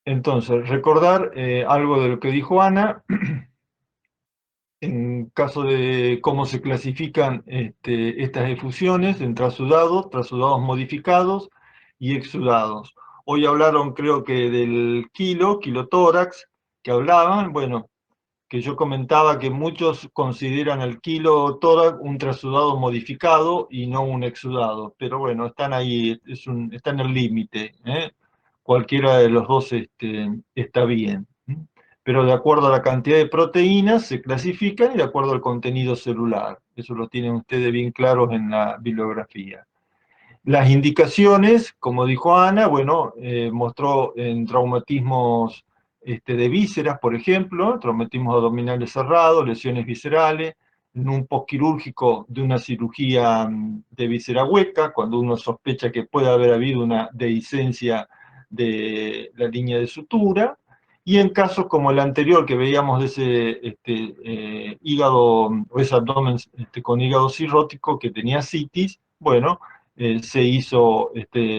Entonces, recordar algo de lo que dijo Ana, en caso de cómo se clasifican estas efusiones en trasudados modificados y exudados. Hoy hablaron, creo que del kilotórax, que hablaban, bueno, que yo comentaba que muchos consideran el kilotórax un trasudado modificado y no un exudado, pero bueno, están ahí, está en el límite, ¿eh? Cualquiera de los dos está bien. Pero de acuerdo a la cantidad de proteínas se clasifican y de acuerdo al contenido celular. Eso lo tienen ustedes bien claros en la bibliografía. Las indicaciones, como dijo Ana, bueno, mostró en traumatismos de vísceras, por ejemplo, traumatismos abdominales cerrados, lesiones viscerales, en un postquirúrgico de una cirugía de víscera hueca, cuando uno sospecha que puede haber habido una dehiscencia de la línea de sutura, y en casos como el anterior que veíamos de ese hígado, o ese abdomen con hígado cirrótico que tenía citis, bueno, se hizo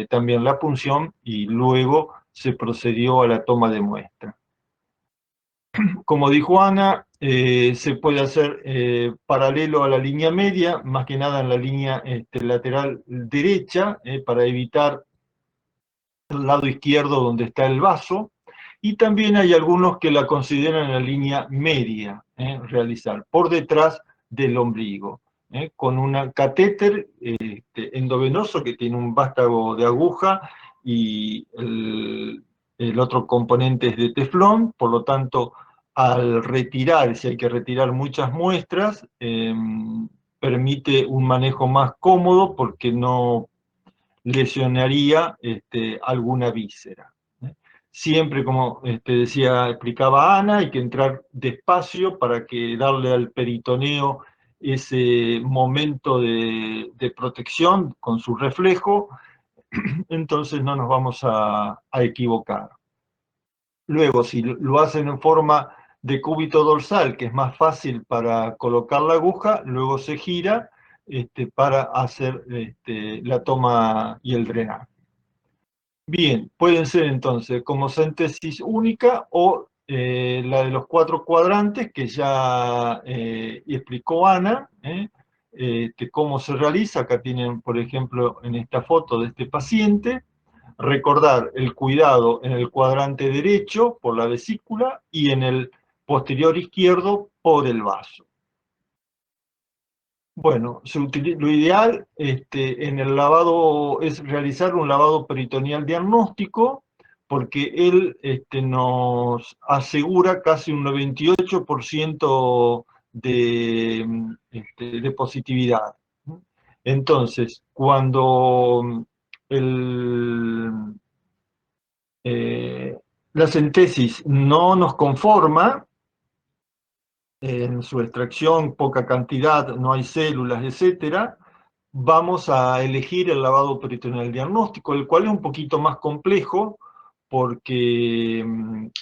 también la punción y luego se procedió a la toma de muestra. Como dijo Ana, se puede hacer paralelo a la línea media, más que nada en la línea lateral derecha, para evitar el lado izquierdo donde está el vaso, y también hay algunos que la consideran la línea media, realizar por detrás del ombligo, con un catéter endovenoso que tiene un vástago de aguja y el otro componente es de teflón, por lo tanto, al retirar, si hay que retirar muchas muestras, permite un manejo más cómodo porque no lesionaría alguna víscera. Siempre, como explicaba Ana, hay que entrar despacio para que darle al peritoneo ese momento de protección con su reflejo, entonces no nos vamos a equivocar. Luego, si lo hacen en forma de cúbito dorsal, que es más fácil para colocar la aguja, luego se gira para hacer la toma y el drenaje. Bien, pueden ser entonces como síntesis única o la de los 4 cuadrantes que ya explicó Ana, cómo se realiza. Acá tienen, por ejemplo, en esta foto de este paciente, recordar el cuidado en el cuadrante derecho por la vesícula y en el posterior izquierdo por el vaso. Bueno, lo ideal en el lavado es realizar un lavado peritoneal diagnóstico, porque él nos asegura casi un 98% de positividad. Entonces, cuando el, eh, la centesis no nos conforma, en su extracción, poca cantidad, no hay células, etcétera, vamos a elegir el lavado peritoneal diagnóstico, el cual es un poquito más complejo porque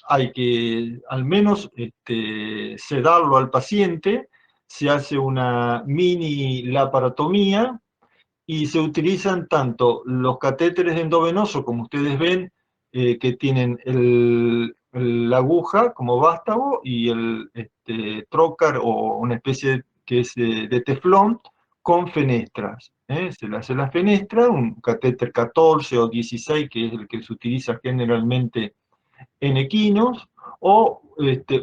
hay que al menos sedarlo al paciente, se hace una mini laparotomía y se utilizan tanto los catéteres endovenosos, como ustedes ven, que tienen la aguja como vástago y el trocar o una especie que es de teflón con fenestras. Se le hace la fenestra, un catéter 14 o 16, que es el que se utiliza generalmente en equinos, o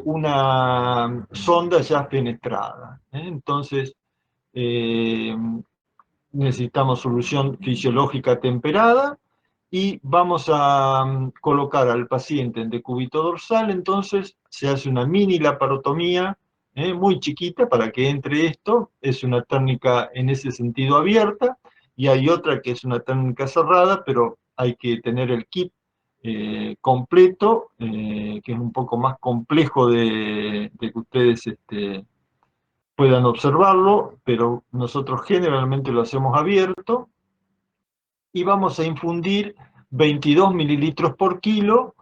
una sonda ya fenestrada. Entonces, eh, necesitamos solución fisiológica temperada y vamos a colocar al paciente en decúbito dorsal. Entonces se hace una mini laparotomía muy chiquita para que entre esto. Es una técnica en ese sentido abierta, y hay otra que es una técnica cerrada, pero hay que tener el kit completo, que es un poco más complejo de que ustedes puedan observarlo, pero nosotros generalmente lo hacemos abierto, y vamos a infundir 22 mililitros por kilo.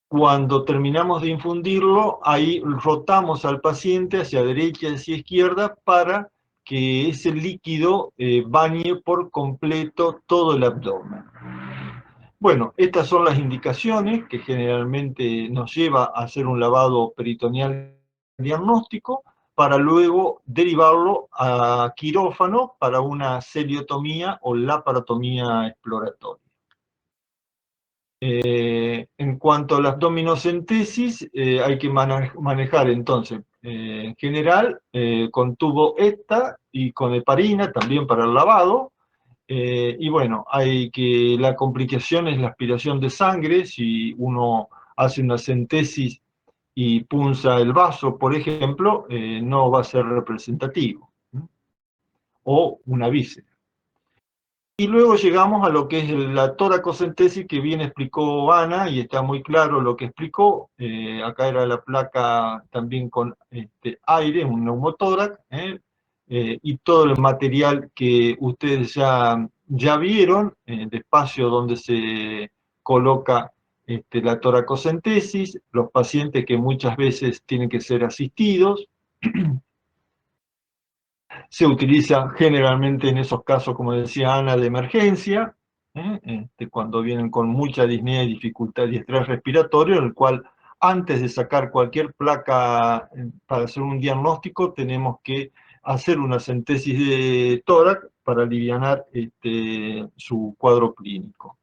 Cuando terminamos de infundirlo, ahí rotamos al paciente hacia derecha y hacia izquierda para que ese líquido bañe por completo todo el abdomen. Bueno, estas son las indicaciones que generalmente nos lleva a hacer un lavado peritoneal diagnóstico para luego derivarlo a quirófano para una celiotomía o laparotomía exploratoria. En cuanto a la abdominocentesis, hay que manejar entonces, en general, con tubo ETA y con heparina también para el lavado. Y bueno, la complicación es la aspiración de sangre. Si uno hace una centesis y punza el vaso, por ejemplo, no va a ser representativo, ¿no? O una víscera. Y luego llegamos a lo que es la toracocentesis, que bien explicó Ana, y está muy claro lo que explicó. Acá era la placa también con aire, un neumotórax, y todo el material que ustedes ya vieron, de espacio donde se coloca la toracocentesis, los pacientes que muchas veces tienen que ser asistidos. Se utiliza generalmente en esos casos, como decía Ana, de emergencia, cuando vienen con mucha disnea y dificultad y estrés respiratorio, en el cual antes de sacar cualquier placa para hacer un diagnóstico, tenemos que hacer una centesis de tórax para aliviar su cuadro clínico.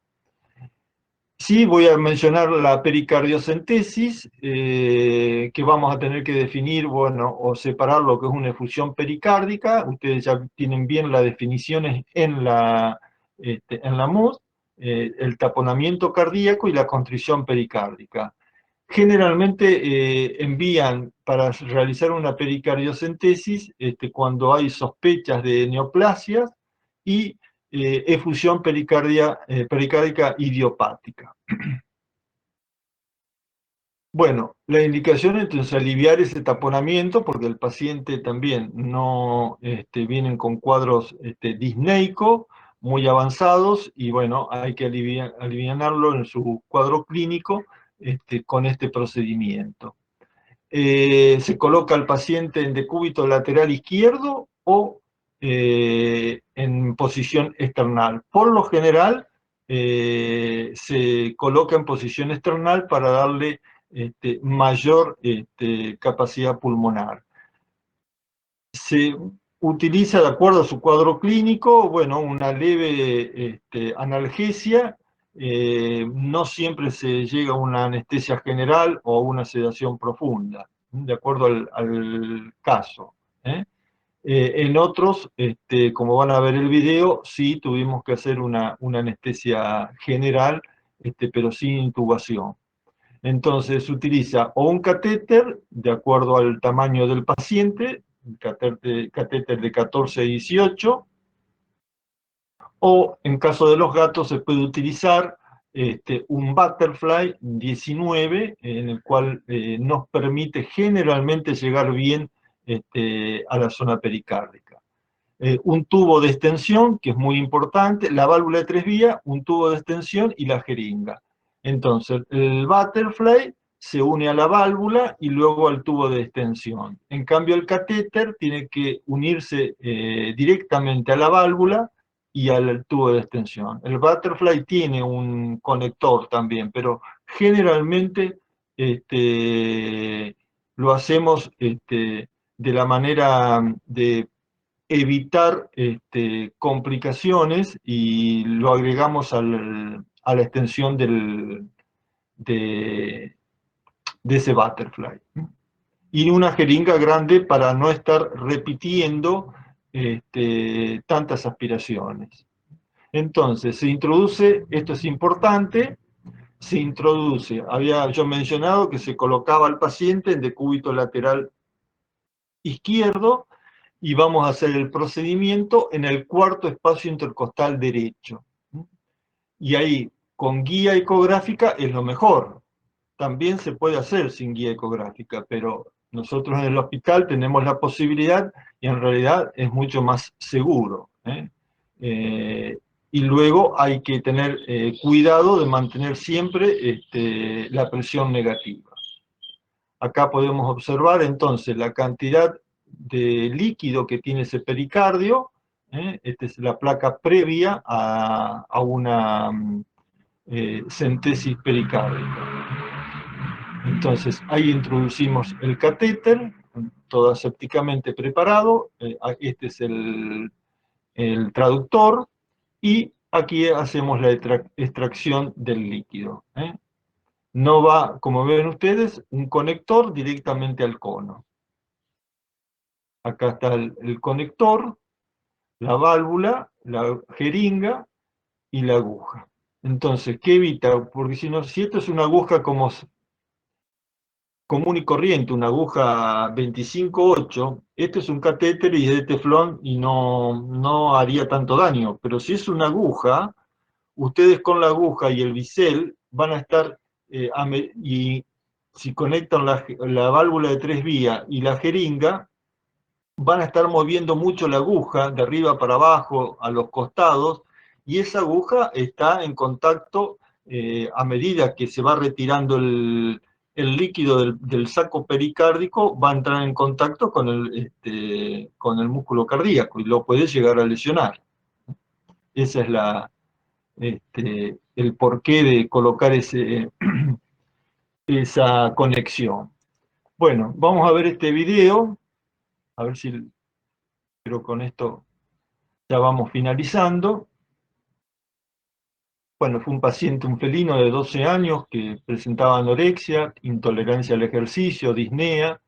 Sí, voy a mencionar la pericardiocentesis, que vamos a tener que definir, bueno, o separar lo que es una efusión pericárdica. Ustedes ya tienen bien las definiciones en la MUD, el taponamiento cardíaco y la contrición pericárdica. Generalmente envían para realizar una pericardiocentesis cuando hay sospechas de neoplasias y efusión pericárdica idiopática. Bueno, la indicación es entonces aliviar ese taponamiento, porque el paciente también no vienen con cuadros disneicos muy avanzados, y bueno, hay que aliviarlo en su cuadro clínico con este procedimiento. Se coloca al paciente en decúbito lateral izquierdo o en posición external. Por lo general, se coloca en posición external para darle mayor capacidad pulmonar. Se utiliza, de acuerdo a su cuadro clínico, bueno, una leve analgesia. No siempre se llega a una anestesia general o a una sedación profunda, de acuerdo al caso, ¿eh? En otros, como van a ver el video, sí tuvimos que hacer una anestesia general, pero sin intubación. Entonces se utiliza o un catéter, de acuerdo al tamaño del paciente, catéter de 14 a 18, o en caso de los gatos se puede utilizar un Butterfly 19, en el cual nos permite generalmente llegar bien a la zona pericárdica. Un tubo de extensión, que es muy importante, la válvula de 3 vías, un tubo de extensión y la jeringa. Entonces, el Butterfly se une a la válvula y luego al tubo de extensión. En cambio, el catéter tiene que unirse directamente a la válvula y al tubo de extensión. El Butterfly tiene un conector también, pero generalmente lo hacemos de la manera de evitar complicaciones, y lo agregamos a la extensión de ese Butterfly. Y una jeringa grande para no estar repitiendo tantas aspiraciones. Entonces, se introduce, esto es importante, se introduce, había yo mencionado que se colocaba al paciente en decúbito lateral izquierdo, y vamos a hacer el procedimiento en el cuarto espacio intercostal derecho. Y ahí, con guía ecográfica es lo mejor. También se puede hacer sin guía ecográfica, pero nosotros en el hospital tenemos la posibilidad y en realidad es mucho más seguro, ¿eh? Y luego hay que tener cuidado de mantener siempre la presión negativa. Acá podemos observar entonces la cantidad de líquido que tiene ese pericardio. Esta es la placa previa a una centesis pericárdica. Entonces, ahí introducimos el catéter, todo asépticamente preparado. Este es el traductor, y aquí hacemos la extracción del líquido. No va, como ven ustedes, un conector directamente al cono. Acá está el conector, la válvula, la jeringa y la aguja. Entonces, ¿qué evita? Porque si esto es una aguja como común y corriente, una aguja 25-8, este es un catéter y es de teflón y no haría tanto daño. Pero si es una aguja, ustedes con la aguja y el bisel van a estar, y si conectan la válvula de 3 vías y la jeringa, van a estar moviendo mucho la aguja de arriba para abajo, a los costados, y esa aguja está en contacto, a medida que se va retirando el líquido del saco pericárdico, va a entrar en contacto con el músculo cardíaco y lo puede llegar a lesionar. Esa es el porqué de colocar esa conexión. Bueno, vamos a ver este video, a ver si, pero con esto ya vamos finalizando. Bueno, fue un paciente, un felino de 12 años que presentaba anorexia, intolerancia al ejercicio, disnea,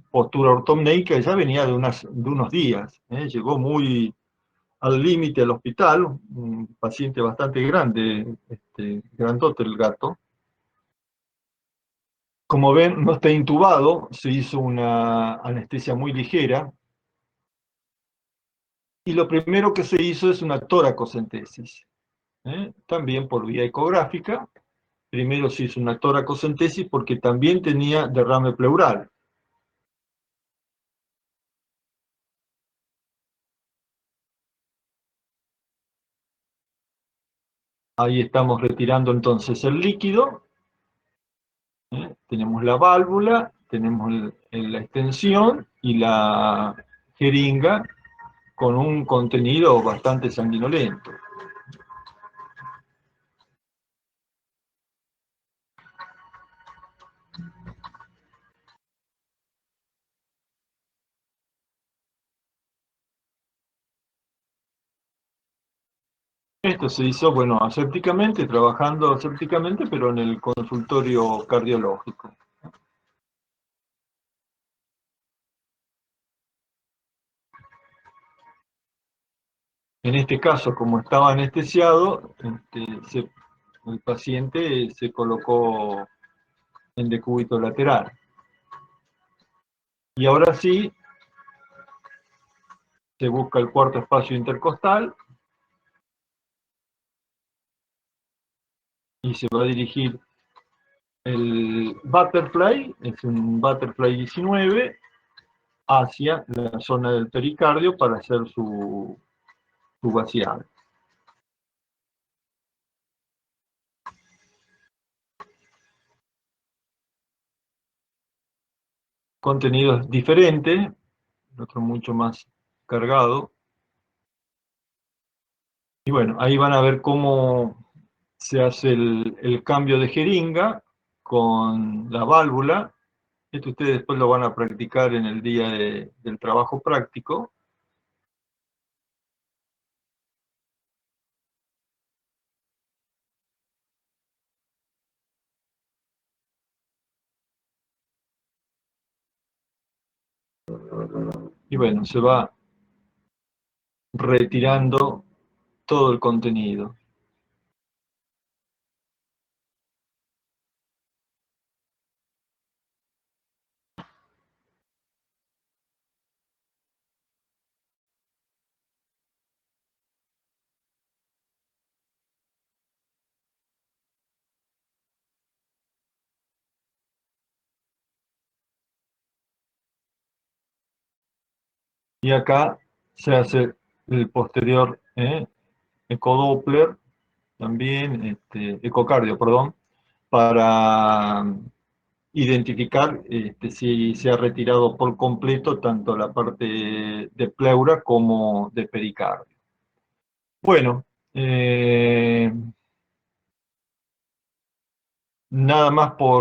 postura ortopneica, y ya venía de unos días. Llegó muy al límite al hospital, un paciente bastante grande, grandote el gato. Como ven, no está intubado, se hizo una anestesia muy ligera, y lo primero que se hizo es una toracocentesis, también por vía ecográfica. Primero se hizo una toracocentesis porque también tenía derrame pleural. Ahí estamos retirando entonces el líquido. Tenemos la válvula, tenemos la extensión y la jeringa con un contenido bastante sanguinolento. Esto se hizo, bueno, asépticamente, trabajando asépticamente, pero en el consultorio cardiológico. En este caso, como estaba anestesiado, el paciente se colocó en decúbito lateral. Y ahora sí, se busca el cuarto espacio intercostal y se va a dirigir el butterfly, es un butterfly 19, hacia la zona del pericardio para hacer su vaciado. Contenido es diferente, el otro mucho más cargado. Y bueno, ahí van a ver cómo se hace el cambio de jeringa con la válvula. Esto ustedes después lo van a practicar en el día del trabajo práctico. Y bueno, se va retirando todo el contenido. Y acá se hace el posterior ecodoppler, también, ecocardio, perdón, para identificar si se ha retirado por completo tanto la parte de pleura como de pericardio. Bueno, nada más por